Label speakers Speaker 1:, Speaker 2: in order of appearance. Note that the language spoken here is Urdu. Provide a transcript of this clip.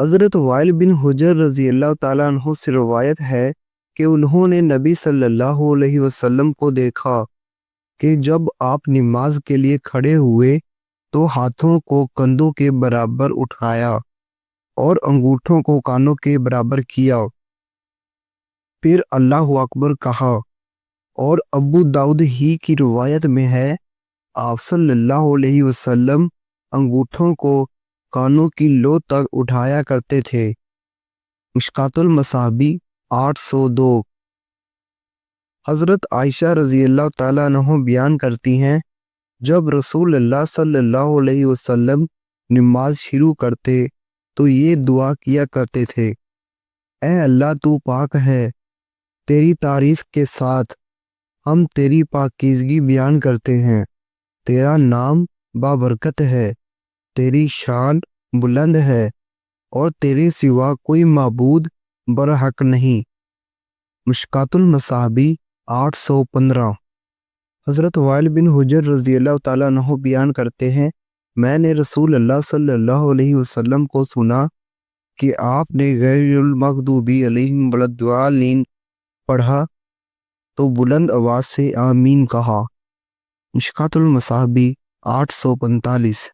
Speaker 1: حضرت وائل بن حجر رضی اللہ تعالیٰ عنہ سے روایت ہے کہ انہوں نے نبی صلی اللہ علیہ وسلم کو دیکھا کہ جب آپ نماز کے لیے کھڑے ہوئے تو ہاتھوں کو کندھوں کے برابر اٹھایا اور انگوٹھوں کو کانوں کے برابر کیا، پھر اللہ اکبر کہا۔ اور ابو داؤد ہی کی روایت میں ہے آپ صلی اللہ علیہ وسلم انگوٹھوں کو کانوں کی لو تک اٹھایا کرتے تھے۔ مشکات المصابیح 802۔ حضرت عائشہ رضی اللہ تعالیٰ عنہ بیان کرتی ہیں جب رسول اللہ صلی اللہ علیہ وسلم نماز شروع کرتے تو یہ دعا کیا کرتے تھے، اے اللہ تو پاک ہے، تیری تعریف کے ساتھ ہم تیری پاکیزگی بیان کرتے ہیں، تیرا نام بابرکت ہے، تیری شان بلند ہے اور تیرے سوا کوئی معبود برحق نہیں۔ مشکات المصابیح 815۔ حضرت وائل بن حجر رضی اللہ تعالیٰ عنہ بیان کرتے ہیں میں نے رسول اللہ صلی اللہ علیہ وسلم کو سنا کہ آپ نے غیر المغضوب علیہم ولا الضالین پڑھا تو بلند آواز سے آمین کہا۔ مشکات المصابیح 845۔